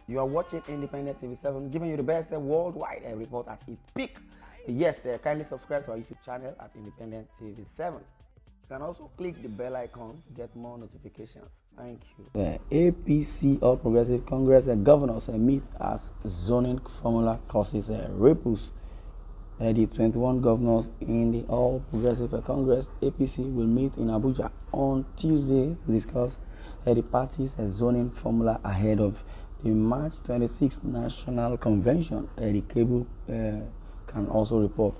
You are watching Independent TV7, giving you the best worldwide report at its peak. Yes, kindly subscribe to our YouTube channel at Independent TV7. You can also click the bell icon to get more notifications. Thank you. APC, All Progressive Congress governors meet as zoning formula causes ripples. The 21 governors in the All Progressive Congress APC will meet in Abuja on Tuesday to discuss the party's zoning formula ahead of the March 26th National Convention. The cable can also report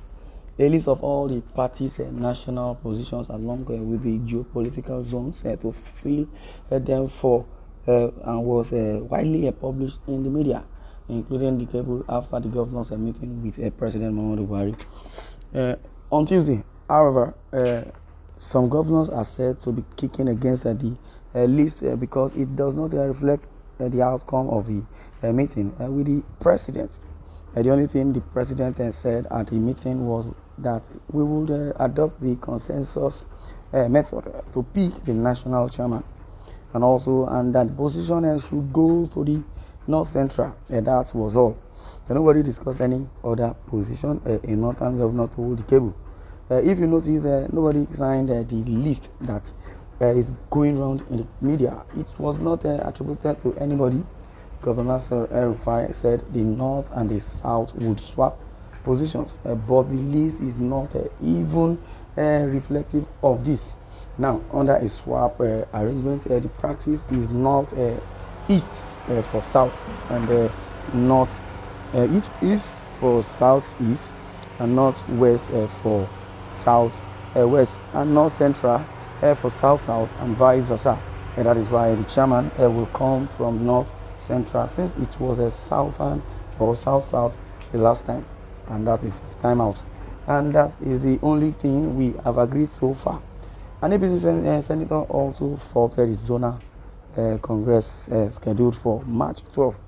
a list of all the parties' national positions along with the geopolitical zones to fill them for and was widely published in the media, including the cable after the governors meeting with President Muhammadu Buhari. On Tuesday, however, some governors are said to be kicking against the list because it does not reflect the outcome of the meeting with the president. The only thing the president said at the meeting was that we would adopt the consensus method to pick the national chairman, and that the position should go to the North Central. That was all. Nobody discussed any other position. A northern governor told the cable. If you notice, nobody signed the list that is going around in the media. It was not attributed to anybody. Governor El-Rufai said the North and the South would swap positions, but the list is not even reflective of this. Now, under a swap arrangement, the practice is not East for South and North East for Southeast and Northwest for Southwest and North Central for South-South and vice versa. And that is why the chairman will come from North Central, since it was a Southern or South-South the last time, and that is the timeout. And that is the only thing we have agreed so far. An APC senator also faulted his zonal congress scheduled for March 12.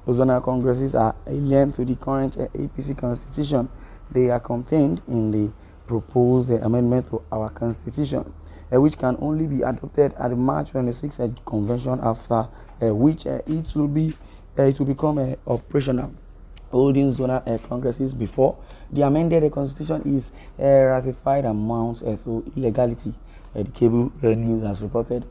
The zonal congresses are alien to the current APC constitution. They are contained in the proposed amendment to our constitution, which can only be adopted at the March 26th convention, after which it will become operational. Holding zonal congresses before the amended constitution is ratified amounts to illegality. The cable news has reported.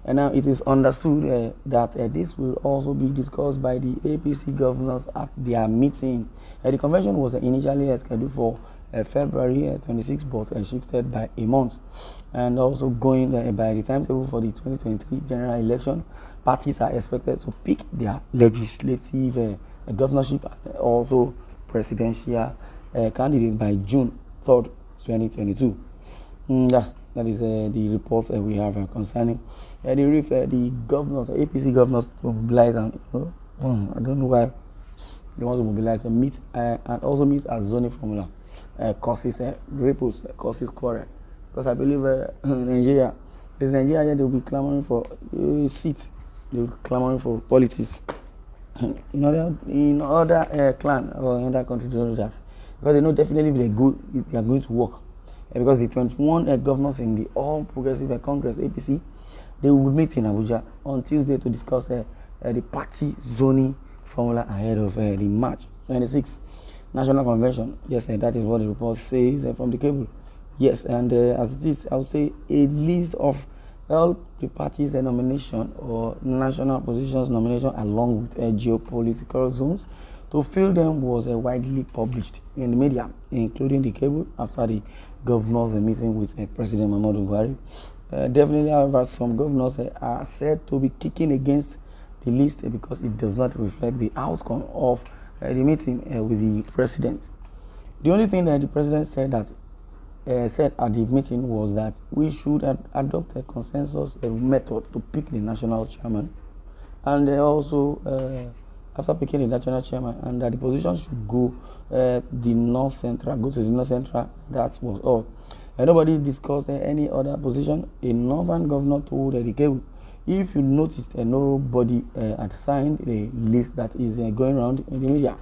And now it is understood that this will also be discussed by the APC governors at their meeting. The convention was initially scheduled for February 26, but shifted by a month. And also going by the timetable for the 2023 general election, parties are expected to pick their legislative governorship and also presidential candidate by June 3rd, 2022. That is the report we have concerning the governors, APC governors, to mobilize, and I don't know why they want to mobilize and meet and also meet as zoning formula causes ripples, causes quarrel. Because I believe Nigeria they will be clamoring for seats, they will be clamoring for politics in other clan or in other country to do that, because they know definitely if they are going to work. Because the 21 governors in the All Progressive Congress APC, they will meet in Abuja on Tuesday to discuss the party zoning formula ahead of the March 26th National Convention. Yes, that is what the report says from the cable. Yes, and as it is, I would say a list of all the parties' nomination or national positions nomination along with geopolitical zones to fill them was widely published in the media, including the cable, after the governors meeting with President Muhammadu Buhari. Definitely, however, some governors are said to be kicking against the list because it does not reflect the outcome of the meeting with the president. The only thing that the president said at the meeting was that we should adopt a consensus method to pick the national chairman, and also after picking the national chairman, and that the position should go to the North Central. That was all. Nobody discussed any other position. A northern governor told the cable, if you noticed, nobody had signed a list that is going around in the media.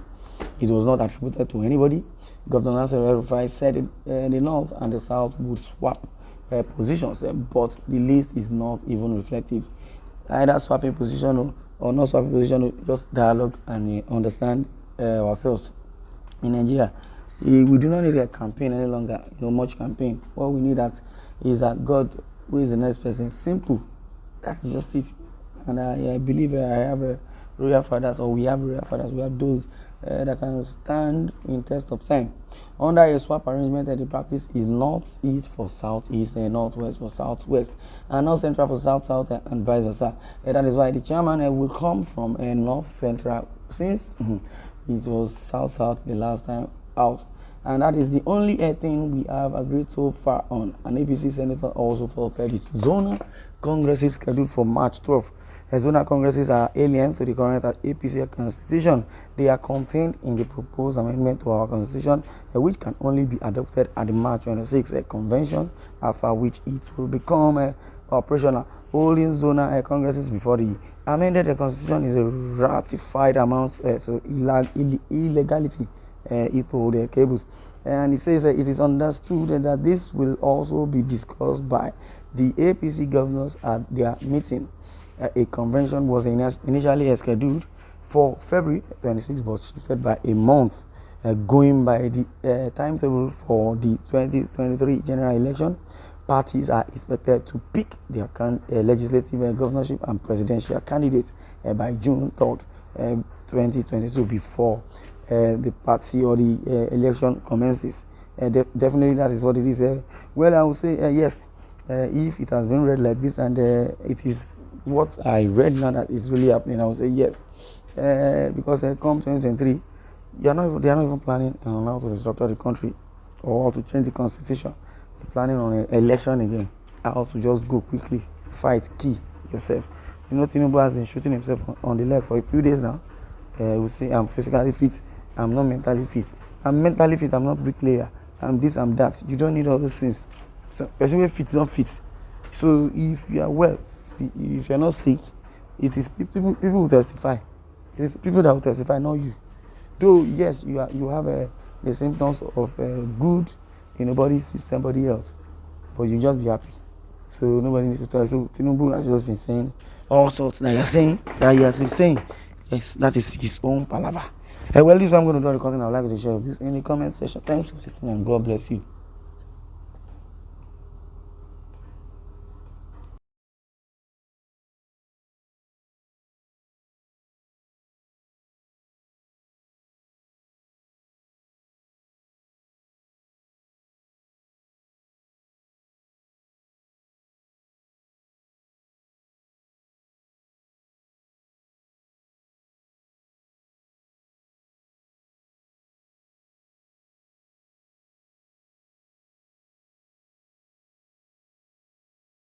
It was not attributed to anybody. Governor El-Rufai said the North and the South would swap positions, but the list is not even reflective. Either swapping position or not so position to just dialogue and understand ourselves. In Nigeria, we do not need a campaign any longer, much campaign. What we need is that God, who is the next person, simple. That's just it. And I believe I have royal fathers, or we have royal fathers. We have those that can stand in test of time. Under a swap arrangement, the practice is north-east for south-east and northwest for southwest, and north central for south-south and vice versa. That is why the chairman will come from a north central, since it was south-south the last time out. And that is the only thing we have agreed so far on. An APC senator also fulfilled its zonal congresses scheduled for March 12th. Zonal congresses are alien to the current APC constitution. They are contained in the proposed amendment to our constitution, which can only be adopted at the March 26th convention, after which it will become operational. Holding zonal congresses before the amended constitution is a ratified amount to illegality. It told the cables, and it says it is understood that this will also be discussed by the APC governors at their meeting. A convention was initially scheduled for February 26, but shifted by a month, going by the timetable for the 2023 general election. Parties are expected to pick their legislative, governorship, and presidential candidates by June 3rd, 2022, before the party or the election commences. Definitely, that is what it is. Well, I would say yes, if it has been read like this, and it is what I read now that is really happening, I would say yes, because come 2023, they are not even planning on how to restructure the country or how to change the constitution. They're planning on an election again, how to just go quickly, fight, kill yourself. Tinubu has been shooting himself on the leg for a few days now. We say I'm physically fit, I'm not mentally fit. I'm mentally fit, I'm not bricklayer, I'm this, I'm that. You don't need all those things. So person will fit, don't fit. So if you are well, if you're not sick, it is people will testify. It is people that will testify, not you. Though yes, you have the symptoms of good body system, body health, but you just be happy. So nobody needs to tell you. So Tinubu has just been saying all sorts that you're saying, that he has been saying. Yes, that is his own palaver. Well, this is what I'm going to do. The content I would like to share with you in the comment section. Thanks for listening, and God bless you.